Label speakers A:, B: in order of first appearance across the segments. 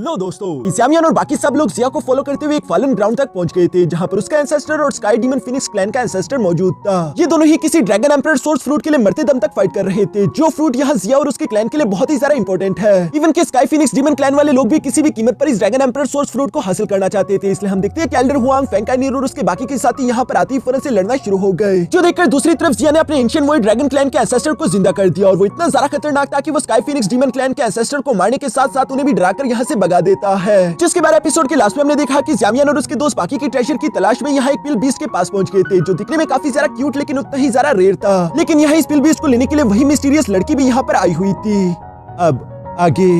A: लो दोस्तों, ज़ामियन और बाकी सब लोग जिया को फॉलो करते हुए एक फॉलन ग्राउंड तक पहुंच गए थे, जहां पर उसका एंसेस्टर और स्काई डीमन फिनिक्स क्लैन का एंसेस्टर मौजूद था। ये दोनों ही किसी ड्रैगन एम्परर सोर्स फ्रूट के लिए मरते दम तक फाइट कर रहे थे, जो फ्रूट यहाँ जिया और उसके क्लैन के लिए बहुत ही ज्यादा इंपॉर्टेंट है। इवन के स्काई फिनिक्स डीमन क्लैन वाले लोग भी किसी भी कीमत पर इस ड्रैगन एम्परर सोर्स फ्रूट को हासिल करना चाहते थे। इसलिए हम देखते हैं कि एल्डर हुआंग, फेंकाइनिर और उसके बाकी के साथी यहाँ पर आते ही फौरन से लड़ना शुरू हो गए, जो देखकर दूसरी तरफ जिया ने अपने एंशिएंट वॉइड ड्रैगन क्लैन के एंसेस्टर को जिंदा कर दिया। और वो इतना ज्यादा खतरनाक था कि वो स्काई फिनिक्स डीमन क्लैन के एंसेस्टर को मारने के साथ साथ उन्हें भी डराकर यहाँ से भगा देता है। जिसके बाद एपिसोड के लास्ट में हमने देखा कि ज़ामियन और उसके दोस्त बाकी की ट्रेजर की तलाश में यहाँ एक पिल बीस्ट के पास पहुंच गए थे, जो दिखने में काफी ज्यादा क्यूट लेकिन उतना ही ज्यादा रेयर था। लेकिन यहाँ इस पिल बीस्ट को लेने के लिए वही मिस्टीरियस लड़की भी यहाँ पर आई हुई थी। अब आगे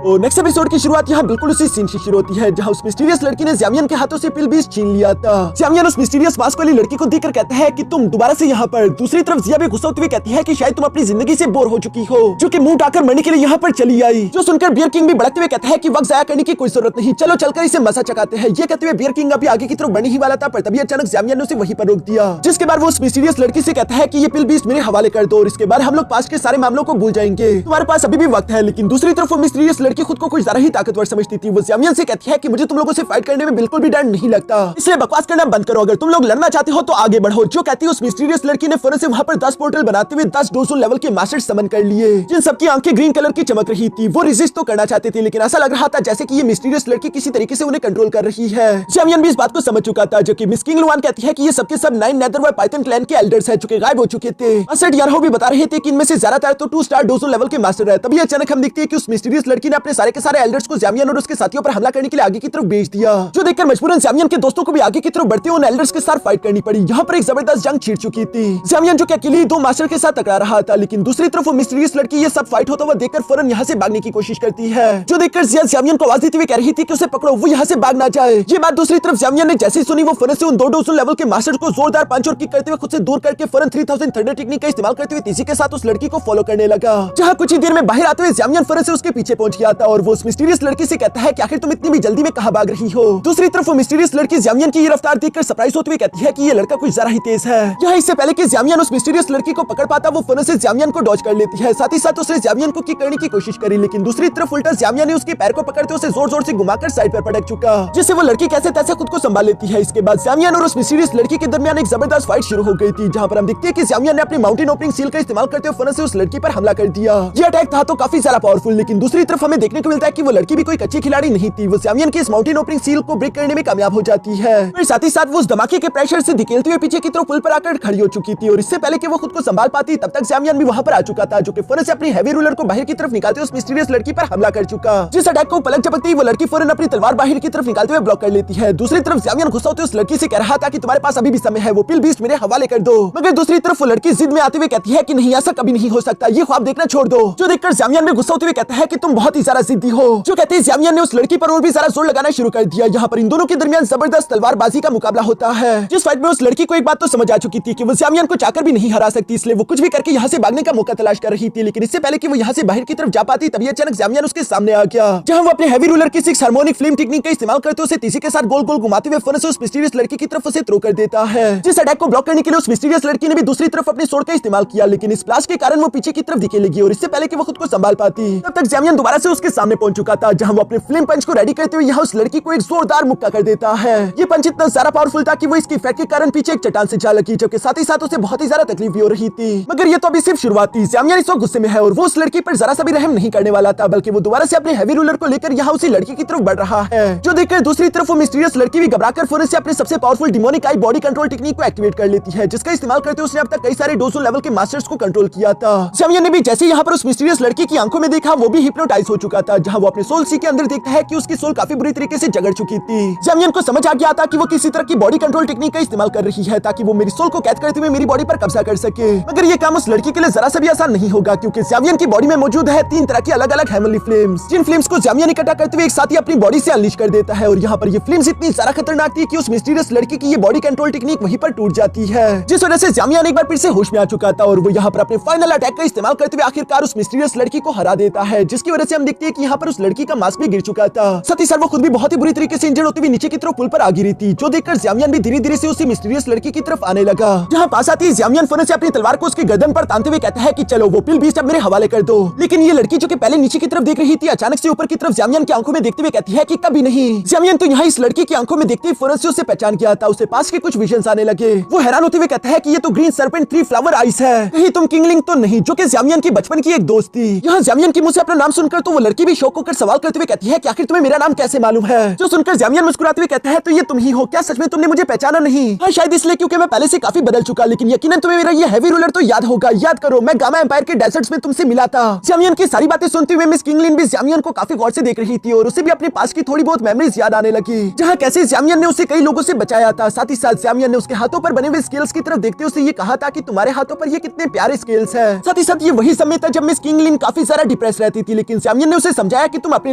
A: और नेक्स्ट एपिसोड की शुरुआत यहाँ बिल्कुल उसी सीन से शुरू होती है, जहाँ उस मिस्टीरियस लड़की ने ज़ामियन के हाथों से पिल बीस्ट छीन लिया था। ज़ामियन उस मिस्टीरियस मास्क वाली लड़की को देखकर कहता है कि तुम दोबारा से यहाँ पर। दूसरी तरफ जिया भी गुस्सा होते हुए कहती है कि शायद तुम अपनी जिंदगी से बोर हो चुकी हो, जो कि मुंह उठाकर मरने के लिए यहाँ पर चली आई। जो सुनकर बियर किंग भी भड़कते हुए कहता है कि वक्त जाया करने की कोई जरूरत नहीं, चलो चलकर इसे मजा चकाते हैं। ये कहते हुए बियर किंग अभी आगे की तरफ बढ़ने ही वाला था, पर तभी अचानक ज़ामियन ने उसे वहीं पर रोक दिया। जिसके बाद वो उस मिस्टीरियस लड़की से कहता है कि ये पिल बीस्ट मेरे हवाले कर दो और इसके बाद हम लोग पास्ट के सारे मामलों को भूल जाएंगे, तुम्हारे पास अभी भी वक्त है। लेकिन दूसरी तरफ वो मिस्टीरियस लड़की खुद को कुछ ज्यादा ही ताकतवर समझती थी। वो ज़ामियन से कहती है कि मुझे तुम लोगों से फाइट करने में बिल्कुल भी डर नहीं लगता, इसलिए बकवास करना बंद करो, अगर तुम लोग लड़ना चाहते हो तो आगे बढ़ो। जो कहती है उस मिस्टीरियस लड़की ने फौरन से वहां पर 10 पोर्टल बनाते हुए 10 डोजो लेवल के मास्टर समन कर लिए, जिन सबकी आंखें ग्रीन कलर की चमक रही थी। वो रेजिस्ट तो करना चाहते थे, लेकिन ऐसा लग रहा था जैसे कि ये मिस्टीरियस लड़की किसी तरीके से उन्हें कंट्रोल कर रही है। ज़ामियन भी इस बात को समझ चुका था, जो कि मिस किंग लुआन कहती है कि ये सबके सब 9 नेदर व पाइथन क्लैन के एल्डर्स हैं, जो कि गायब हो चुके थे। असड यारहो भी बता रहे थे कि इनमें से ज्यादातर तो 2 स्टार डोजो लेवल के मास्टर है। तभी अचानक हम देखते हैं कि उस मिस्टीरियस लड़की ने अपने सारे के सारे एल्डर्स को ज़ामियन और उसके साथियों पर हमला करने के लिए आगे की तरफ भेज दिया, जो देखकर मजबूरन ज़ामियन के दोस्तों को भी आगे की तरफ बढ़ते हुए उन एल्डर्स के साथ फाइट करनी पड़ी। यहाँ पर एक जबरदस्त जंग छिड़ चुकी थी। ज़ामियन जो कि अकेले 2 मास्टर के साथ टकरा रहा था, लेकिन दूसरी तरफ वो मिस्टीरियस लड़की ये सब फाइट होता हुआ देखकर फौरन यहाँ से भागने की कोशिश करती है, जो देखकर जिया ज़ामियन को आवाज देते हुए कह रही थी कि उसे पकड़ो, वो यहाँ से भाग ना जाए। ये बात दूसरी तरफ ज़ामियन ने जैसे ही सुनी, वो फौरन से उन 2 डोजो लेवल के मास्टर को जोरदार पंच और किक करते हुए खुद से दूर करके फौरन 3000 थंडर टेक्निक का इस्तेमाल करते हुए तेजी के साथ उस लड़की को फॉलो करने लगा। जहाँ कुछ ही देर में बाहर आते हुए ज़ामियन फौरन से उसके पीछे पहुंच गया था और वो उस मिस्टीरियस लड़की से कहता है कि आखिर तुम इतनी भी जल्दी में कहां भाग रही हो। दूसरी तरफ वो मिस्टीरियस लड़की ज़ामियन की ये रफ्तार देखकर सरप्राइज होते हुए कहती है कि ये लड़का कुछ ज्यादा ही तेज है। यहाँ इससे पहले कि ज़ामियन उस मिस्टीरियस लड़की को पकड़ पाता, वो फौरन से ज़ामियन को डॉज कर लेती है। साथ ही साथ उसने ज़ामियन को किक करने की कोशिश करी, लेकिन दूसरी तरफ उल्टा ज़ामियन ने उसके पैर को पकड़ते उसे जोर जोर से घुमाकर साइड पर पटक चुका, जिससे वो लड़की कैसे तैसे खुद को संभाल लेती है। इसके बाद ज़ामियन और उस मिस्टीरियस लड़की के दरमियान एक जबरदस्त फाइट शुरू हो गई थी, जहाँ पर हम देखते हैं कि ज़ामियन ने अपनी माउंटेन ओपनिंग सील का इस्तेमाल करते हुए फौरन से उस लड़की पर हमला कर दिया। ये अटैक था तो काफी ज्यादा पावरफुल, लेकिन दूसरी तरफ हमें देखने को मिलता है कि वो लड़की भी कोई अच्छी खिलाड़ी नहीं थी। वो ज़ामियन की इस माउंटेन ओपनिंग सील को ब्रेक करने में कामयाब हो जाती है। फिर साथ ही साथ वो उस धमाके के प्रेशर से धकेलते हुए पीछे की तरफ पुल पर आकर खड़ी हो चुकी थी, और इससे पहले कि वो खुद को संभाल पाती तब तक ज़ामियन भी वहां पर आ चुका था, जो कि फौरन से अपनी हैवी रूलर को बाहर की तरफ निकालते हुए उस मिस्टीरियस लड़की पर हमला कर चुका। जिस अटैक को पलक झपकते ही वो लड़की फौरन अपनी तलवार बाहर की तरफ निकालते हुए ब्लॉक कर लेती है। दूसरी तरफ ज़ामियन गुस्सा होते उस लड़की से कह रहा था कि तुम्हारे पास अभी भी समय है, वो पिल बीस्ट मेरे हवाले कर दो। मगर दूसरी तरफ वो लड़की जिद में आते हुए कहती है कि नहीं, ऐसा कभी नहीं हो सकता, ये ख्वाब देखना छोड़ दो। जो देखकर ज़ामियन भी गुस्सा होते हुए कहता है कि तुम बहुत ही ज्यादा जिद्दी हो। जो कहते हैं ज़ामियन ने उस लड़की पर और भी ज्यादा जोर लगाना शुरू कर दिया। यहाँ पर इन दोनों के दरमियान जबरदस्त तलवारबाजी का मुकाबला होता है, जिस फाइट में उस लड़की को एक बात तो समझ आ चुकी थी कि वो ज़ामियन को चाहकर भी नहीं हरा सकती, इसलिए वो कुछ भी करके यहाँ से भागने का मौका तलाश कर रही थी। लेकिन इससे पहले कि वो यहाँ से बाहर की तरफ जा पाती, तभी अचानक ज़ामियन उसके सामने आ गया, जहाँ वो अपने हैवी रूलर की 6 हार्मोनिक फ्लेम टेक्निक का इस्तेमाल करते उसे तेजी के साथ गोल गोल घुमाते हुए फौरन से उस मिस्टीरियस लड़की की तरफ उसे थ्रो कर देता है। जिस अटैक को ब्लॉक करने के लिए उस मिस्टीरियस लड़की ने भी दूसरी तरफ अपने स्वॉर्ड का इस्तेमाल किया, लेकिन इस ब्लास्ट के कारण वो पीछे की तरफ दिखे लगी, और इससे पहले कि वो खुद को संभाल पाती तब तक ज़ामियन दोबारा से उसके सामने पहुंच चुका था, जहां वो अपने फ्लेम पंच को रेडी करते हुए यहाँ उस लड़की को एक जोरदार मुक्का कर देता है। ये पंच इतना ज्यादा पावरफुल था कि वो इसकी इफेक्ट के कारण पीछे एक चट्टान से जा लगी, जबकि साथ ही साथ उसे बहुत ही ज्यादा तकलीफ भी हो रही थी। मगर ये तो अभी सिर्फ शुरुआत थी। ज़ामियन इस वक्त गुस्से में है और वो उस लड़की पर जरा सा भी रहम नहीं करने वाला था, बल्कि वो दोबारा से अपने हैवी रूलर को लेकर यहाँ उसी लड़की की तरफ बढ़ रहा है। जो देखकर दूसरी तरफ वो मिस्टीरियस लड़की भी घबराकर फौरन से अपने सबसे पावरफुल डिमोनिक आई बॉडी कंट्रोल टेक्निक को एक्टिवेट कर लेती है, जिसका इस्तेमाल करते हुए उसने अब तक कई सारे डोजो लेवल के मास्टर्स को कंट्रोल किया था। ज़ामियन ने भी जैसे यहाँ पर उस मिस्टीरियस लड़की की आंखों में देखा, वो भी हिप्नोटाइज हो चुका था, जहाँ वो अपने सोल सी के अंदर देखता है कि उसकी सोल काफी बुरी तरीके से जगड़ चुकी थी। ज़ामियन को समझ आ गया था कि वो किसी तरह की बॉडी कंट्रोल टेक्निक का इस्तेमाल कर रही है, ताकि वो मेरी सोल को कैद करते हुए मेरी बॉडी पर कब्जा कर सके। मगर ये काम उस लड़की के लिए जरा सा भी आसान नहीं होगा, क्योंकि ज़ामियन की बॉडी में मौजूद है 3 तरह की अलग अलग हेवनली फ्लेम्स, जिन फ्लेम्स को ज़ामियन इकट्ठा करते हुए एक साथ ही अपनी बॉडी से अनलीश कर देता है। और यहाँ पर ये फ्लेम्स इतनी ज्यादा खतरनाक थी कि उस मिस्टीरियस लड़की की ये बॉडी कंट्रोल टेक्निक वहीं पर टूट जाती है, जिस वजह से ज़ामियन एक बार फिर से होश में आ चुका था, और वो यहाँ पर अपने फाइनल अटैक का इस्तेमाल करते हुए आखिरकार उस मिस्टीरियस लड़की को हरा देता है, जिसकी वजह से हम देखते हैं कि यहाँ पर उस लड़की का मास्क भी गिर चुका था। साथ ही साथ वो खुद भी बहुत ही बुरी तरीके से इंजर्ड होती हुई नीचे की तरफ पुल पर आ गिरी थी, जो देखकर ज़्यामियन भी धीरे धीरे से उसी मिस्टीरियस लड़की की तरफ आने लगा। जहाँ पास आती है ज़्यामियन फौरन से अपनी तलवार को उसकी गर्दन पर तानते हुए कहता है कि चलो वो पिल बीस्ट अब मेरे हवाले कर दो। लेकिन ये लड़की जो कि पहले नीचे की तरफ देख रही थी, अचानक से ऊपर की तरफ ज़्यामियन की आंखों में देखते हुए कहती है कि कभी नहीं। ज़्यामियन तो यहाँ इस लड़की की आंखों में देखते ही फौरन से उसे पहचान किया था। उसे पास के कुछ विजन्स आने लगे। वो हैरान होते हुए कहता है कि ये तो ग्रीन सर्पेंट 3 फ्लावर आइस है, कहीं तुम किंगलिंग तो नहीं, जो कि ज़्यामियन की बचपन की एक दोस्त थी। यहाँ ज़्यामियन की मुंह से अपना नाम सुनकर तो वो लड़की भी शौक होकर सवाल करते हुए कहती है कि आखिर तुम्हें मेरा नाम कैसे मालूम है। जो सुनकर ज़्यामियन मुस्कुराते हुए कहता है तो ये तुम ही हो, क्या सच में तुमने मुझे पहचाना नहीं? हाँ शायद इसलिए क्योंकि मैं पहले से काफी बदल चुका, लेकिन यकीनन तुम्हें मेरा ये हैवी रूलर तो याद होगा। याद करो, मैं गामा एम्पायर के डेजर्ट्स में तुमसे मिला था। ज़्यामियन की सारी बातें सुनते हुए मिस किंगलिन भी ज़्यामियन को काफी गौर से देख रही थी और उसे भी अपने पास की थोड़ी बहुत मेमोरीज याद आने लगी, जहाँ कैसे ज़्यामियन ने उसे कई लोगों से बचाया था। साथ ही साथ ज़्यामियन ने उसके हाथों पर बने हुए स्केल्स की तरफ देखते उसे ये कहा था कि तुम्हारे हाथों पर ये कितने प्यारे स्केल्स हैं। साथ ही साथ ये वही समय था जब मिस किंगलिन काफी ज्यादा डिप्रेस रहती थी, लेकिन ज़्यामियन ने उसे समझाया कि तुम अपने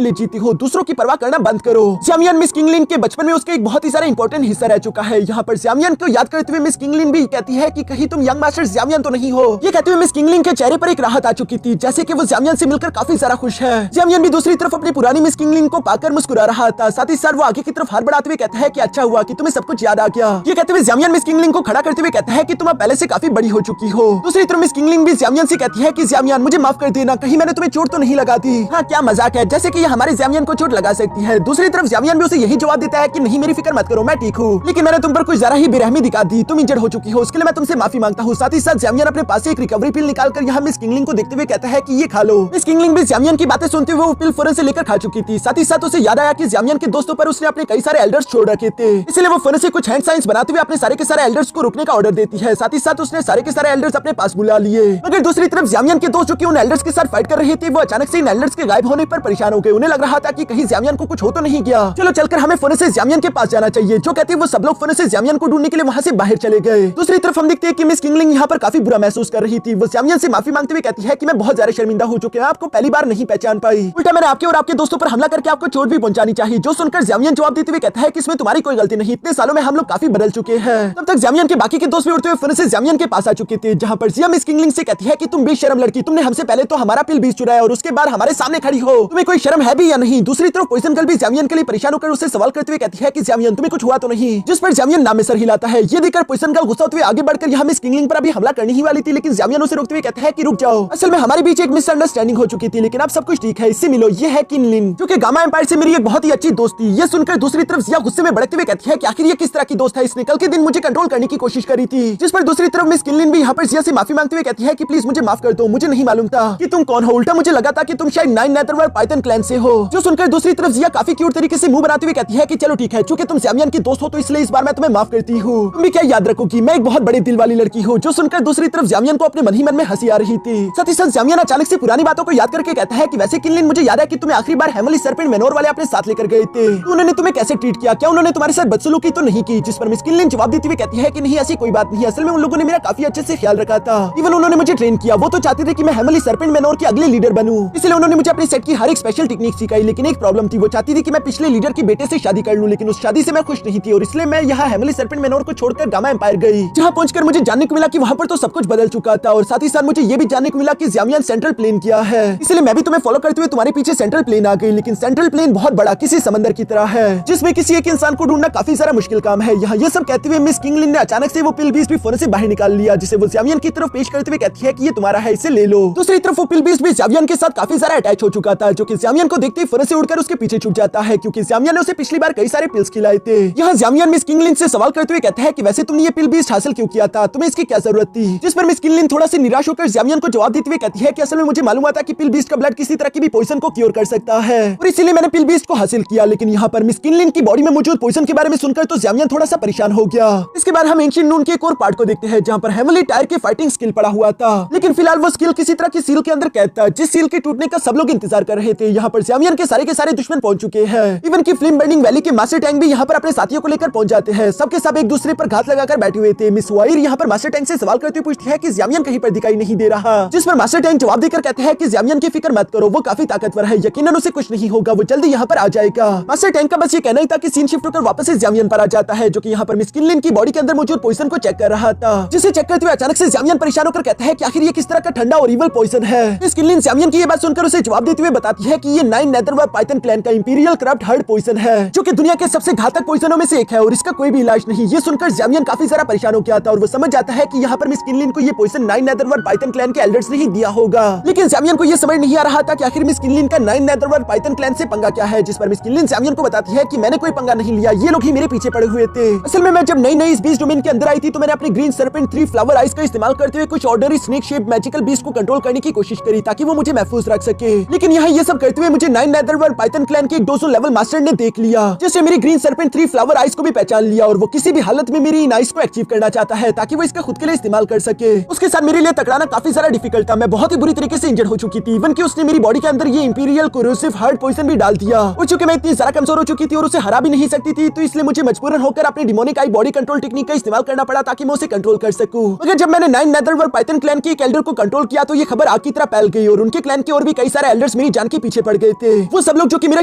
A: लिए जीती हो, दूसरों की परवाह करना बंद करो। ज़्यामियन मिस किंगलिन के बचपन में उसका एक बहुत ही सारा इंपॉर्टेंट हिस्सा रह चुका है। यहाँ पर ज़्यामियन को याद करते हुए मिस किंगलिन भी कहती है कि कहीं तुम यंग मास्टर ज़्यामियन तो नहीं हो। ये कहते हुए मिस किंगलिन के चेहरे पर एक राहत आ चुकी थी, जैसे कि वो ज़्यामियन से मिलकर काफी ज्यादा खुश है। ज़्यामियन भी दूसरी तरफ अपनी पुरानी मिस किंगलिन को पाकर मुस्कुरा रहा था। साथ ही साथ वो आगे की तरफ हाथ बढ़ाते हुए कहता है कि अच्छा हुआ कि तुम्हें सब कुछ याद आ गया। ये कहते हुए ज़्यामियन मिस किंगलिन को खड़ा करते हुए कहता है कि तुम अब पहले से काफी बड़ी हो चुकी हो। दूसरी तरफ मिस किंगलिन भी ज़्यामियन से कहती है कि ज़्यामियन मुझे माफ कर देना, कहीं मैंने तुम्हें चोट तो नहीं लगा दी। हाँ क्या मजाक है, जैसे कि ये हमारे ज़्यामियन को चोट लगा सकती है। दूसरी तरफ ज़्यामियन भी उसे यही जवाब देता है कि नहीं मेरी फिक्र मत करो, मैं ठीक हूँ, लेकिन मैंने तुम पर कुछ जरा ही बेरहमी दिखा दी, तुम इंजर्ड हो चुकी हो, उसके लिए मैं तुमसे माफी मांगता हूँ। साथ ही साथ ज़्यामियन अपने पास से एक रिकवरी पिल निकालकर यहाँ मिस किंगलिन को देखते हुए कहता है कि ये खा लो। मिस किंगलिन भी ज़्यामियन की बातें सुनते हुए वो पिल फौरन से लेकर खा चुकी थी। साथ ही साथ उसे याद आया कि ज़्यामियन के दोस्तों पर उसने अपने कई सारे एल्डर्स छोड़ रखे थे, इसलिए वो फौरन से कुछ हैंड साइंस बनाते हुए अपने सारे के सारे एल्डर्स को रुकने का ऑर्डर देती है। साथ ही साथ उसने सारे के सारे एल्डर्स अपने पास बुला लिए। मगर दूसरी तरफ ज़्यामियन के दोस्त जो कि उन एल्डर्स के साथ फाइट कर रहे थे, वो अचानक से इन एल्डर्स के गायब होने पर परेशान हो गए। उन्हें लग रहा था कि कहीं ज़्यामियन को कुछ हो तो नहीं गया, चलो चलकर हमें फौरन से ज़्यामियन के पास जाना चाहिए। जो कहते हैं वो सब लोग फौरन से ज़्यामियन को ढूंढने के लिए वहां से बाहर चले गए। दूसरी तरफ हम देखते हैं कि मिस किंगलिन यहाँ पर काफी बुरा महसूस कर रही थी। वो ज़्यामियन से माफी मांगते हुए कहती है कि मैं बहुत ज्यादा शर्मिंदा हो चुकी हूँ, आपको पहली बार नहीं पहचान पाई, उल्टा मैंने आपके और आपके दोस्तों पर हमला करके आपको चोट भी पहुंचानी चाहिए। जो सुनकर ज़्यामियन जवाब देते हुए कहता है कि इसमें तुम्हारी कोई गलती नहीं, इतने सालों में हम लोग काफी बदल चुके हैं। तब तक ज़्यामियन के बाकी के दोस्त भी उड़ते हुए फौरन से ज़्यामियन के पास आ चुके थे, जहाँ पर ज़िया मिस किंगलिन से कहती है कि तुम बेशर्म लड़की, तुमने हमसे पहले तो हमारा पिल बीच चुराया और उसके बाद हमारे सामने खड़ी हो, तुम्हें कोई शर्म है भी या नहीं? दूसरी तरफ पॉइजन गर्ल भी ज़्यामियन के लिए परेशान होकर उससे सवाल करते हुए कहती है कि ज़्यामियन तुम्हें कुछ हुआ तो नहीं? जिस पर ज़्यामियन नाम में सर हिलाता है। ये देखकर पॉइजन गर्ल गुस्सा होते हुए आगे बढ़कर यहाँ मिस किंगलिन पर अभी हमला करने ही वाली थी, लेकिन ज़्यामियन उसे रोकते हुए कहता है कि रुक जाओ, असल में हमारे बीच एक मिसअंडरस्टैंडिंग हो चुकी थी, लेकिन अब सब कुछ ठीक है, इससे मिलो, ये है किंगलिन, जो कि गामा एम्पायर से मेरी एक बहुत ही अच्छी दोस्त थी। ये सुनकर दूसरी तरफ ज़िया गुस्से में भड़कते हुए कहती है कि आखिर ये किस तरह की दोस्त है, इसने कल के दिन मुझे कंट्रोल करने की कोशिश करी थी। जिस पर दूसरी तरफ मिस किंगलिन भी यहाँ पर ज़िया से माफी मांगते हुए कहती है कि प्लीज मुझे माफ कर दो, मुझे नहीं मालूम था कि तुम कौन हो, उल्टा मुझे लगा था कि तुम शायद 9 नेदरवर्ल्ड पाइथन क्लैन से हो। जो सुनकर दूसरी तरफ ज़िया काफी क्यूट तरीके से मुंह बनाते हुए कहती है कि चलो ठीक है, चूंकि तुम ज़्यामियन की दोस्त हो तो इसलिए इस बार मैं तुम्हें माफ करती हूँ, तुम भी क्या याद रखोगी, मैं एक बहुत बड़े दिल वाली लड़की हूँ। जो सुनकर दूसरी तरफ ज़्यामियन को अपने मन ही मन में हंसी आ रही थी। साथ ही साथ ज़्यामियन अचानक से पुरानी बातों को याद करके कहता है कि वैसे किंगलिन मुझे याद है कि तुम्हें आखिरी बार हेमली सर्पेंट मेनोर वाले अपने साथ लेकर गए थे, तो उन्होंने तुम्हें कैसे ट्रीट किया, क्या उन्होंने तुम्हारे साथ बदसलूकी तो नहीं की? जिस पर मिस किंगलिन जवाब देती हुए कहती है कि नहीं ऐसी कोई बात नहीं, असल में उन लोगों ने मेरा काफी अच्छे से ख्याल रखा था, इवन उन्होंने मुझे ट्रेन किया, वो तो चाहते थे कि मैं हेमली सर्पेंट मेनोर की अगली लीडर बनूं, इसलिए उन्होंने मुझे अपने सेट की हर एक स्पेशल टेक्निक सिखाई। लेकिन एक प्रॉब्लम थी, वो चाहती थी कि मैं पिछले लीडर के बेटे से शादी कर लूं, लेकिन उस शादी से मैं खुश नहीं थी और इसलिए मैं यहाँ हेमली सर्पेंट मेनोर को छोड़कर गामा एम्पायर गई, जहाँ पहुंचकर मुझे जानने को मिला कि वहाँ पर तो सब कुछ बदल चुका था और साथ ही साथ मुझे ये भी जानने को मिला कि ज़्यामियन सेंट्रल प्लेन किया है, इसलिए मैं भी तुम्हें फॉलो करते हुए तुम्हारे पीछे सेंट्रल प्लेन आ गई। लेकिन सेंट्रल प्लेन बहुत बड़ा किसी समंदर की तरह है, जिसमें किसी एक इंसान को ढूंढना काफी सारा मुश्किल काम है। यहाँ ये सब कहते हुए मिस किंगलिन ने अचानक से वो पिल बीस्ट भी फोन से बाहर निकाल लिया, जिसे वो ज़्यामियन की तरफ पेश करते हुए कहती है कि ये तुम्हारा है, इसे ले लो। दूसरी तरफ वो पिल बीस्ट भी ज़्यामियन के साथ काफी सारा अटैच हो चुका था, जो कि ज़्यामियन को देखते ही फोन से उड़कर उसके पीछे छूट जाता है, क्योंकि ज़्यामियन ने उसे पिछली बार कई सारे पिल्स खिलाए थे। यहाँ ज़्यामियन मिस किंगलिन से सवाल करते हुए कहता है कि वैसे तुमने ये पिल बीस्ट हासिल क्यों किया था, तुम्हें इसकी क्या जरूरत थी? जिस पर मिस किंगलिन थोड़ा सी निराश होकर ज़्यामियन को जवाब देते हुए कहती है कि असल में मुझे मालूम था कि पिल बीस्ट का ब्लड किसी तरह की भी पॉइजन को क्योर कर सकता है और इसीलिए मैंने पिल बीस्ट को हासिल किया। लेकिन यहाँ पर मिस किंगलिन की बॉडी में मौजूद पॉइजन के बारे में सुनकर तो ज़्यामियन थोड़ा सा परेशान हो गया। इसके बाद हम एंशिएंट नून के एक और पार्ट को देखते हैं, जहाँ पर हेमली टायर की फाइटिंग स्किल पड़ा हुआ था, लेकिन फिलहाल वो स्किल किसी तरह की सील के अंदर कैद था, जिस सील के टूटने का सब लोग इंतजार कर रहे थे। यहाँ पर ज़्यामियन के सारे दुश्मन पहुंच चुके हैं, इवन की फ्लेम बर्निंग वैली के मास्टर टैंक भी यहाँ पर अपने साथियों को लेकर पहुंच जाते हैं। सबके सब एक दूसरे पर घात लगाकर बैठे हुए थे। मिस वाइर यहाँ पर मास्टर टैंक से सवाल करते हुए पूछती है कि ज़्यामियन कहीं पर दिखाई नहीं दे रहा, जिस पर मास्टर टैंक जवाब देकर कहते हैं कि ज़्यामियन की फिक्र मत करो, वो काफी ताकतवर है, यकीनन उसे कुछ नहीं होगा, वो जल्दी यहाँ पर आ जाएगा। मास्टर टैंक का बस ये कहना ही था कि सीन शिफ्ट होकर वापस से ज़्यामियन पर आ जाता है, जो कि यहाँ पर मिस किंगलिन की बॉडी के अंदर मौजूद पॉइजन को चेक कर रहा था, जिसे चेक करते हुए अचानक से ज़्यामियन परेशान होकर कहता है कि आखिर ये किस तरह का ठंडा और इवल पॉइजन है। मिस किंगलिन ज़्यामियन की ये बात सुनकर उसे जवाब देते हुए बताती है कि ये 9 नेदरवर्ल्ड पाइथन क्लैन का इंपीरियल करप्ट हर्ड पॉइजन है, जो कि दुनिया के सबसे घातक पॉइजनों में से एक है और इसका कोई भी इलाज नहीं। ये सुनकर ज़ामियन काफी सारा परेशान हो गया था और वो समझ जाता है कि यहाँ पर मिस किनलिन को ये पॉइजन 9 नेदरवर्ल्ड पाइथन क्लैन के एल्डर्स ने ही दिया होगा। लेकिन ज़ामियन को ये समझ नहीं आ रहा था कि आखिर मिस किनलिन का 9 नेदरवर्ल्ड पाइथन क्लैन से पंगा क्या है, जिस पर मिस किनलिन ज़ामियन को बताती है कि मैंने कोई पंगा नहीं लिया, ये लोग ही मेरे पीछे पड़े हुए थे। असल में मैं जब नई इस बीस्ट डोमेन के अंदर आई थी तो मैंने अपनी ग्रीन सर्पेंट 3 फ्लावर आइस का इस्तेमाल करते हुए कुछ ordinary snake shape magical beast को कंट्रोल करने की कोशिश करी ताकि वो मुझे महफूज रख सके। लेकिन यहाँ ये सब करते हुए मुझे 9 नेदरवर्ल्ड पाइथन क्लैन के एक 200 लेवल मास्टर ने देख लिया, जिससे मेरी ग्रीन सर्पेंट 3 फ्लावर आइस को भी पहचान लिया और वो किसी भी हालत में मेरी इन आइस को एक्टिव करना चाहता है ताकि वो इसका खुद के लिए इस्तेमाल कर सके। उसके साथ मेरे लिए टकराना काफी ज्यादा डिफिकल्ट था। मैं बहुत ही बुरी तरीके से इंजर्ड हो चुकी थी, इवन कि उसने मेरी बॉडी के अंदर ये इंपीरियल कोरोसिव हार्ड पॉइजन भी डाल दिया। और चूंकि मैं इतनी ज्यादा कमजोर हो चुकी थी और उसे हरा भी नहीं सकती थी, तो इसलिए मुझे मजबूरन होकर अपनी डिमोनिक आई बॉडी कंट्रोल टेक्निक का इस्तेमाल करना पड़ा ताकि मैं उसे कंट्रोल कर सकूं। मगर जब मैंने 9 नेदरवर्ल्ड पाइथन क्लैन के एक एल्डर को कंट्रोल किया तो ये खबर आग की तरह फैल गई और उनके क्लैन के और भी कई सारे एल्डर्स मेरी जान के पीछे पड़ गए थे। वो सब लोग जो कि मेरा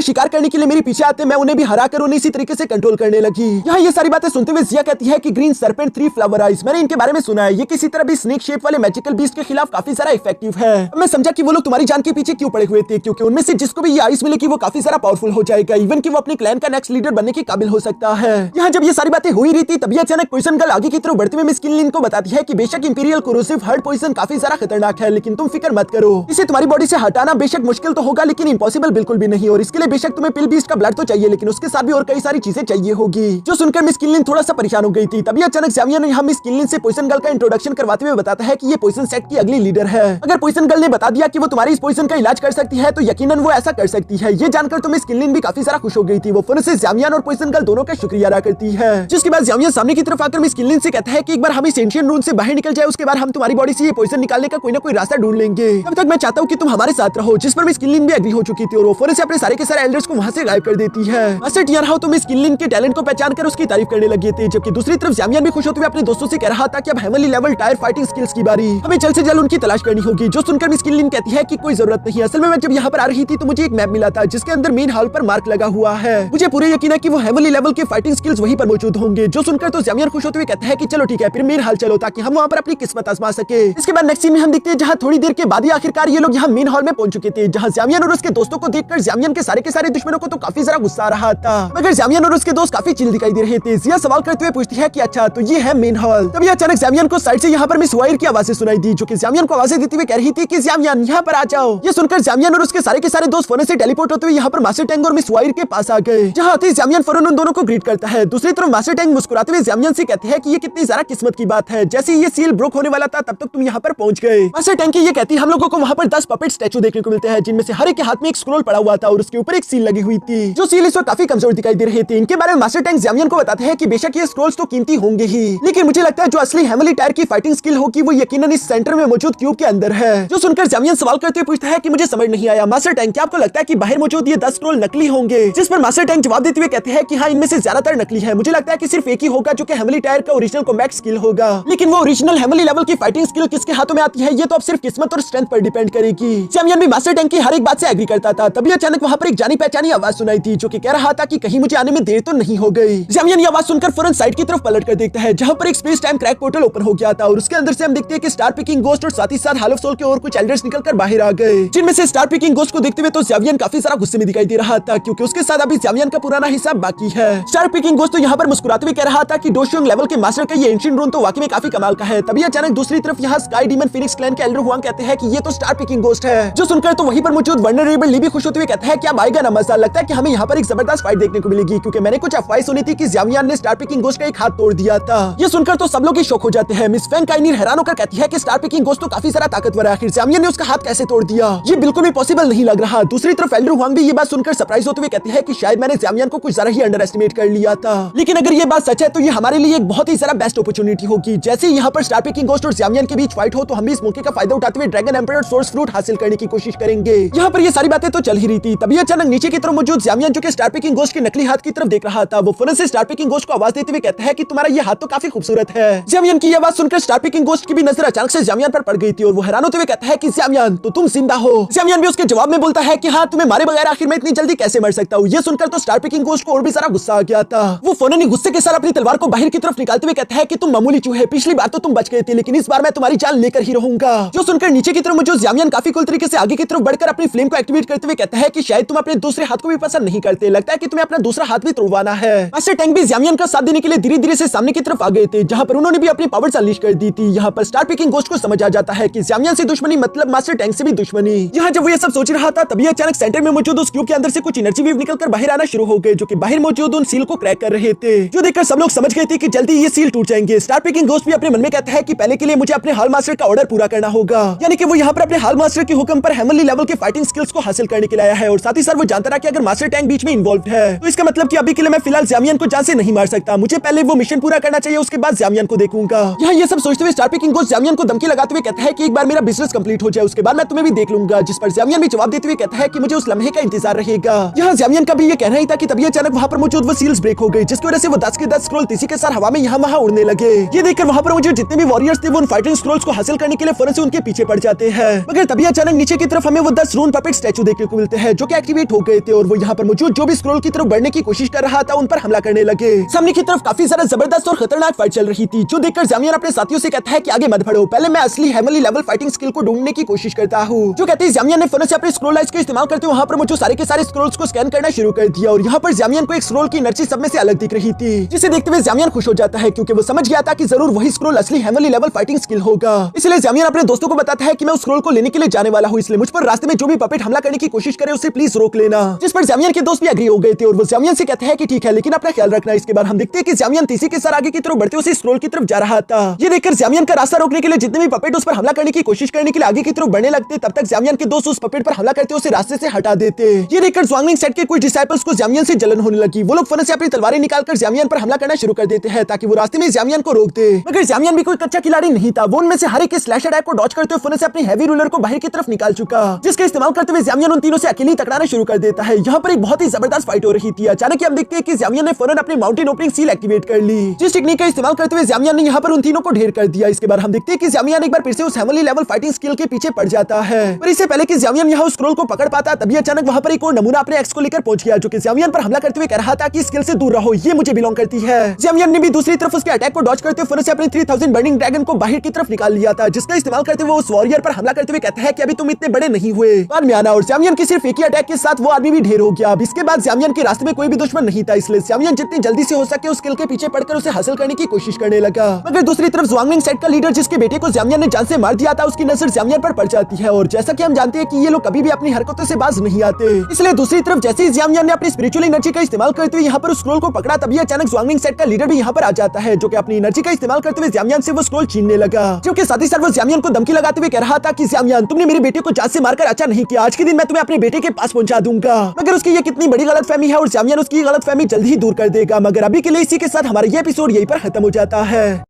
A: शिकार करने के लिए मेरे पीछे आते, मैं उन्हें भी हरा कर उन्हें इसी तरीके से कंट्रोल करने लगी। यहाँ ये सारी बातें सुनते हुए जिया कहती है कि ग्रीन सर्पेंट 3 फ्लावर आइस, मैंने इनके बारे में सुना है, ये किसी तरह भी स्नेक शेप वाले मैजिकल बीस्ट के खिलाफ काफी सारा इफेक्टिव है। मैं समझा कि वो लोग तुम्हारी जान के पीछे क्यों पड़े हुए थे, क्योंकि उनमें से जिसको भी ये आइस मिलेगी वो काफी सारा पावरफुल हो जाएगा, इवन कि वो अपने क्लैन का नेक्स्ट लीडर बनने के काबिल हो सकता है। यहाँ जब ये सारी बातें हुई रही थी तभी अचानक पॉइजन गर्ल आगे की तरफ बढ़ते हुए मिस किनलिन को बताती है कि बेशक इंपीरियल कोरोसिव हार्ड पॉइजन काफी ज्यादा खतरनाक है, लेकिन तुम फिक्र मत करो, इसे तुम्हारी बॉडी से हटाना बेशक मुश्किल तो होगा लेकिन इम्पॉसिबल बिल्कुल भी नहीं, और इसके लिए बेशक तुम्हें पिल बीस्ट का ब्लड तो चाहिए लेकिन उसके साथ भी और कई सारी चीजें चाहिए होगी। जो सुनकर मिस किनलिन थोड़ा सा परेशान हो गई थी। तभी अचानक ज़ामियन यहाँ मिस किनलिन से पॉइजन गर्ल का इंट्रोडक्शन करवाते हुए बताता है कि ये पॉइजन सेट की अगली लीडर है। अगर पॉइजन गर्ल ने बता दिया कि वो तुम्हारी इस पॉइजन का इलाज कर सकती है तो यकीनन वो ऐसा कर सकती है। ये जानकर तो मिस किनलिन भी काफी सारा खुश हो गई थी। वो फौरन से ज़ामियन और पॉइजन गर्ल दोनों का शुक्रिया अदा करती है, जिसके बाद ज़ामियन सामने की तरफ आकर मिस किनलिन से कहता है कि एक बार हम इस एंशिएंट रूम से बाहर निकल जाए, उसके बाद हम तुम्हारी बॉडी से ये पॉइजन निकालने का कोई ना कोई रास्ता ढूंढ लेंगे। तब तक मैं चाहता हूँ कि तुम हमारे साथ रहो, जिस पर मिस किनलिन भी एग्री हो चुकी थी और वो फौरन से अपने सारे के सारे एल्डर्स को वहां से गायब कर देती है। मास्टर टियर हाउ तो मिस किनलिन के टैलेंट को पहचान कर उसकी तारीफ करने लगे थे, जबकि दूसरी तरफ ज़ामियन भी खुश होते हुए अपने दोस्तों से कह रहा था कि अब heavenly level tyre fighting skills की बारी, हमें जल्द से जल्द उनकी तलाश करनी होगी। जो सुनकर मिस किनलिन कहती है कि कोई जरूरत नहीं। असल में मैं जब यहाँ पर आ रही थी तो मुझे एक मैप मिला था जिसके अंदर मेन हॉल पर मार्क लगा हुआ है। मुझे पूरे यकीन है कि वो हेवनली लेवल के फाइटिंग स्किल्स वहीं पर मौजूद होंगे। जो सुनकर तो ज़ामियन खुश होते हुए कहता है कि चलो ठीक है फिर मेन हॉल चलो ताकि हम वहाँ पर अपनी किस्मत आजमा सके। इसके बाद नेक्स्ट सीन में हम देखते हैं जहाँ थोड़ी देर के बाद ही आखिरकार ये लोग यहाँ मेन हॉल में पहुंच चुके थे, जहाँ ज़ामियन और उसके दोस्तों को देखकर ज़ामियन के सारे दुश्मनों को तो काफी सारा गुस्सा आ रहा था, मगर ज़ामियन और उसके दोस्त काफी चिल दिखाई दे रहे थे। जिया सवाल करते हुए पूछती है कि अच्छा तो ये है मेन हॉल। तभी अचानक ज़ामियन को साइड से यहाँ पर मिस वायर की आवाजें सुनाई दी, जो कि ज़ामियन को आवाजें देती हुए कह रही थी कि ज़ामियन यहाँ पर आ जाओ। ये सुनकर ज़ामियन और उसके सारे दोस्त फौरन से टेलीपोर्ट होते हुए यहाँ पर मास्टर टैंग और मिस वायर के पास आ गए, जहाँ आते ज़ामियन फौरन उन दोनों को ग्रीट करता है। दूसरी तरफ मास्टर टैंग मुस्कुराते हुए ज़ामियन से कहते हैं कि ये कितनी ज्यादा किस्मत की बात है, जैसे ये सील ब्रोक होने वाला था तब तक तुम यहाँ पर पहुंच गए। मास्टर टैंग ये कहती हम लोगों को वहाँ पर 10 पपेट स्टैचू देखने को मिलते हैं, जिनमें से हर एक के हाथ में एक स्क्रॉल पड़ा हुआ था और उसके ऊपर एक सील लगी हुई थी। जो सील इस वक्त काफी कमजोर दिखाई दे रहे थे। इनके बारे में मास्टर टैंग ज़ामियन को बताते हैं कि बेशक ये स्क्रॉल्स तो कीमती होंगे ही, लेकिन मुझे लगता है जो असली हेवनली टायर की फाइटिंग स्किल होगी वो यकीनन इस सेंटर में मौजूद क्यूब के अंदर है। जो सुनकर ज़ामियन सवाल करते हुए पूछता है कि मुझे समझ नहीं आया मास्टर टैंग, क्या आपको लगता है कि बाहर मौजूद ये 10 स्क्रॉल नकली होंगे? जिस पर मास्टर टैंग जवाब देते हुए कहते हैं कि हाँ इनमें से ज्यादातर नकली है, मुझे लगता है कि सिर्फ एक ही होगा जो कि हेवनली टायर का ओरिजिनल कॉम्बैट स्किल होगा, लेकिन वो ओरिजिनल हेवनली लेवल की फाइटिंग स्किल किसके हाथों में आती है ये तो अब सिर्फ किस्मत और स्ट्रेंथ पर डिपेंड करेगी। ज़ामियन भी मास्टर टैंग की हर एक बात से एग्री करता था। तभी अचानक वहाँ पर एक जानी पहचानी आवाज सुनाई थी, जो कि कह रहा था कि कहीं मुझे आने में देर तो नहीं हो गई। ज़ामियन ये आवाज सुनकर फौरन साइड की तरफ पलट कर देखता है, जहाँ पर एक space time crack portal open हो गया था और उसके अंदर से हम देखते हैं कि स्टार पिकिंग गोस्ट और साथ ही साथ हाल ऑफ सोल के और कुछ एल्डर्स निकलकर बाहर आ गए, जिनमें से स्टार पिकिंग गोस्ट को देखते हुए तो ज़ामियन काफी सारा गुस्से में दिखाई दे रहा था, क्योंकि उसके साथ अभी ज़ामियन का पुराना हिसाब बाकी है। स्टार पिकिंग गोस्ट तो यहाँ पर मुस्कुराते हुए कह रहा था कि डोशियोंग लेवल के मास्टर का ये एंशिएंट रूम तो वाकई में काफी कमाल का है। तभी अचानक दूसरी तरफ यहाँ स्काई डीमन फिनिक्स क्लैन के एल्डर हुआंग कहते हैं कि ये तो स्टार पिकिंग गोस्ट है। जो सुनकर तो वहीं पर मौजूद वल्नरेबल ली भी खुश होते हुए कहता है कि अब आएगा ना मजा, लगता है कि हमें यहाँ पर एक जबरदस्त फाइट देखने को मिलेगी, क्योंकि मैंने कुछ अफवाहें सुनी थी कि ज़ामियन ने स्टार पिकिंग गोस्ट का एक हाथ तोड़ दिया था। ये सुनकर तो सब लोग ही शौक हो जाते हैं। मिस फैंग काइनीर हैरान होकर कहती है कि स्टार पिकिंग गोस्ट तो काफी सारा ताकतवर है, आखिर ज़ामियन ने उसका हाथ कैसे तोड़ दिया? ये बिल्कुल भी पॉसिबल नहीं लग रहा। दूसरी तरफ एल्डर हुआंग भी ये बात सुनकर सरप्राइज होते हुए कहते हैं कि शायद मैंने ज़ामियन को कुछ ज्यादा ही अंडर एस्टिमेट कर लिया था, लेकिन अगर ये बात सच है तो ये हमारे लिए एक बहुत ही ज्यादा बेस्ट अपॉर्चुनिटी होगी। जैसे ही यहाँ पर स्टार पिकिंग गोस्ट और ज़ामियन के बीच फाइट हो तो हम भी इस मौके का फायदा उठाते हुए ड्रैगन एम्परर सोर्स फ्रूट हासिल करने की कोशिश करेंगे। यहाँ पर ये सारी बातें तो चल ही रही थी। तभी अचानक नीचे की तरफ मौजूद ज़ामियन जो कि स्टार पिकिंग गोस्ट के नकली हाथ की तरफ देख रहा था, वो फौरन से स्टार पिकिंग गोस्ट को आवाज देते हुए कहता है कि तुम्हारा ये हाथ तो काफी खूबसूरत है। ज़ामियन की आवाज सुनकर स्टार पिकिंग गोस्ट की भी नजर अचानक से ज़ामियन पर पड़ गई थी और वो हैरान होते हुए कहता है कि ज़ामियन तो तुम जिंदा हो। ज़ामियन भी उसके जवाब में बोलता है कि हाँ तुम्हें मारे बगैर आखिर मैं इतनी जल्दी कैसे मर सकता हूँ। ये सुनकर तो स्टार पिकिंग गोस्ट को और भी सारा गुस्सा आ गया था। वो फौरन ही गुस्से के साथ अपनी तलवार को बाहर की तरफ निकालते हुए कहता है कि तुम मामूली चूहे, पिछली बार तो तुम बच गए थे लेकिन इस बार मैं तुम्हारी जान लेकर ही रहूंगा। जो सुनकर नीचे की तरफ मौजूद ज़ामियन काफी कुल तरीके से आगे की तरफ बढ़कर अपनी फ्लेम को एक्टिवेट करते हुए कहता है कि शायद तुम अपने दूसरे हाथ को भी पसंद नहीं करते, लगता है कि तुम्हें अपना दूसरा हाथ भी तोड़वाना है। मास्टर टैंक भी ज़्यामियन का साथ देने के लिए धीरे-धीरे से सामने की तरफ आ गए थे, जहां पर उन्होंने भी अपनी पावर्स अनलीश कर दी थी। यहाँ पर स्टार पिकिंग गोस्ट को समझ आ जाता है कि ज़्यामियन से दुश्मनी मतलब मास्टर टैंक से भी दुश्मनी। यहाँ जब वो ये सब सोच रहा था तभी अचानक सेंटर में मौजूद उस क्यूब के अंदर से कुछ एनर्जी वेव निकलकर बाहर आना शुरू हो गए, जो कि बाहर मौजूद उन सील को क्रैक कर रहे थे, जो देखकर सब लोग समझ गए थे कि जल्दी ये सील टूट जाएंगे। स्टार पिकिंग गोस्ट भी अपने मन में कहता है कि पहले के लिए मुझे अपने हाल मास्टर का ऑर्डर पूरा करना होगा, यानी कि वो यहाँ पर अपने हाल मास्टर के हुक्म पर हेवनली लेवल के फाइटिंग स्किल्स को हासिल करने के लिए आया है। और साथ ही साथ वो जानता रहा कि अगर मास्टर टैंक बीच में इन्वॉल्व है तो इसका मतलब कि अभी के लिए मैं फिलहाल ज़्यामियन को जान से नहीं मार सकता, मुझे पहले वो मिशन पूरा करना चाहिए, उसके बाद ज़्यामियन को देखूंगा। यहाँ ये सब सोचते हुए स्टार पिकिंग गोस्ट ज़्यामियन को धमकी लगाते हुए कहता है कि एक बार मेरा बिजनेस कंप्लीट हो जाए उसके बाद मैं तुम्हें भी देख लूंगा, जिस पर ज़्यामियन भी जवाब देते हुए कहता है कि मुझे उस लम्हे का इंतजार रहेगा। यहाँ ज़्यामियन का भी ये कहना ही था कि तभी अचानक वहाँ पर मौजूद वो सील्स ब्रेक हो गई, जिसकी वजह से वो 10 के 10 स्क्रॉल तेजी के साथ हवा में यहाँ वहाँ उड़ने लगे। ये देखकर वहाँ पर मौजूद जितने भी वॉरियर्स थे वो उन फाइटिंग स्क्रॉल्स को हासिल करने के लिए फौरन से उनके पीछे पड़ जाते हैं, मगर तभी अचानक नीचे की तरफ हमें वो 10 रून पपेट स्टैचू देखने को मिलते हैं, जो कि एक्टिवेट हो गए थे और वो यहाँ पर मौजूद जो भी स्क्रॉल की तरफ बढ़ने की कोशिश कर रहा था उन पर हमला करने लगे। सामने की तरफ काफी ज्यादा जबरदस्त और खतरनाक फाइट चल रही थी, जो देखकर ज़्यामियन अपने साथियों से कहता है कि आगे मत बढ़ो, पहले मैं असली हेवनली लेवल फाइटिंग स्किल को ढूंढने की कोशिश करता हूँ। जो कहते हैं ज़्यामियन ने फौरन से अपने स्क्रॉल लाइट्स का इस्तेमाल करते हुए वहाँ पर मौजूद सारे के सारे स्क्रॉल्स को स्कैन करना शुरू कर दिया और यहाँ पर ज़्यामियन को एक स्क्रॉल की एनर्जी सब में से अलग दिख रही थी, जिसे देखते हुए ज़्यामियन खुश हो जाता है क्योंकि वो समझ गया था कि जरूर वही स्क्रॉल असली हेवनली लेवल फाइटिंग स्किल होगा। इसलिए ज़्यामियन अपने दोस्तों को बताता है कि मैं उस स्क्रॉल को लेने के लिए जाने वाला हूँ, इसलिए मुझ पर रास्ते में जो भी पपेट हमला करने की कोशिश करे उसे प्लीज रोक लेना, जिस पर ज़्यामियन के दोस्त भी एग्री हो गए थे और वो ज़्यामियन से कहते हैं कि ठीक है लेकिन अपना ख्याल रखना। इसके बाद हम देखते हैं कि ज़्यामियन तेजी के साथ आगे की तरफ बढ़ते हुए स्क्रॉल की तरफ जा रहा था। ये देखकर ज़्यामियन का रास्ता रोकने के लिए जितने भी पपेट उस पर हमला करने की कोशिश करने के लिए आगे की तरफ बढ़ने लगते, तब तक ज़्यामियन के दोस्त उस पपेट पर हमला करते उसे रास्ते से हटा देते। ये देखकर ज़्वांगलिंग सेट के कुछ डिसाइपल्स को ज़्यामियन से जलन होने लगी, वो लोग फौरन से अपनी तलवारें निकालकर ज़्यामियन पर हमला करना शुरू कर देते हैं ताकि वो रास्ते में ज़्यामियन को रोक दे, मगर ज़्यामियन भी कोई कच्चा खिलाड़ी नहीं था, वो उनमें से हर एक स्लैश अटैक को डॉज करते हुए फौरन से अपनी हैवी रूलर को बाहर की तरफ निकाल चुका, जिसका इस्तेमाल करते हुए ज़्यामियन उन तीनों से अकेले टकराना शुरू कर देता है। यहाँ पर एक बहुत ही जबरदस्त फाइट हो रही थी। अचानक हम देखते हैं कि ज़्यामियन ने फौरन अपनी माउंटेन ओपनिंग सील एक्टिवेट कर ली, जिस टेक्निक का इस्तेमाल करते हुए ज़्यामियन ने यहाँ पर उन तीनों को ढेर कर दिया। इसके बाद हम देखते हैं कि ज़्यामियन एक बार फिर से उस हेवनली लेवल फाइटिंग स्किल के पीछे पड़ जाता है, पर इससे पहले कि ज़्यामियन यहाँ उस स्क्रॉल को पकड़ पाता तभी अचानक वहाँ पर एक और नमूना अपने एक्स को लेकर पहुंच गया, जो कि ज़्यामियन पर हमला करते हुए कह रहा था कि स्किल से दूर रहो, ये मुझे बिलोंग करती है। ज़्यामियन ने भी दूसरी तरफ उसके अटैक को डॉज करते हुए फौरन से अपनी 3000 बर्निंग ड्रैगन को बाहर की तरफ निकाल लिया था, जिसका इस्तेमाल करते हुए उस वॉरियर पर हमला करते हुए कहता है कि अभी तुम इतने बड़े नहीं हुए, बाद में आना। और ज़्यामियन की सिर्फ एक ही अटैक के साथ वो आदमी भी ढेर हो गया। अब इसके बाद ज़्यामियन के रास्ते में कोई भी दुश्मन नहीं था, इसलिए ज़्यामियन जितनी जल्दी से हो सके उस स्किल के पीछे पड़कर उसे हासिल करने की कोशिश करने लगा, मगर दूसरी तरफ ज़्वांगलिंग सेट का लीडर जिसके बेटे को ज़्यामियन ने जान से मार दिया था उसकी नजर ज़्यामियन पर पड़ जाती है, और जैसा कि हम जानते हैं कि ये लोग कभी भी अपनी हरकतों से बाज नहीं आते, इसलिए दूसरी तरफ जैसे ही ज़्यामियन ने अपनी स्पिरिचुअल एनर्जी का इस्तेमाल करते हुए यहाँ पर उस स्क्रॉल को पकड़ा तभी अचानक ज़्वांगलिंग सेट का लीडर भी यहाँ पर आ जाता है, जो कि अपनी एनर्जी का इस्तेमाल करते हुए ज़्यामियन से वो स्क्रॉल छीनने लगा, जबकि साथ ही साथ वो ज़्यामियन को धमकी लगाते हुए कह रहा था कि ज़्यामियन तुमने मेरे बेटे को जान से मारकर अच्छा नहीं किया, आज के दिन मैं तुम्हें अपने बेटे के पास पहुंचा दूंगा। मगर उसकी ये कितनी बड़ी गलतफहमी है और ज़्यामियन उसकी गलतफहमी जल्द ही दूर कर देगा। मगर अभी के लिए इसी के साथ हमारा ये एपिसोड यहीं पर खत्म हो जाता है।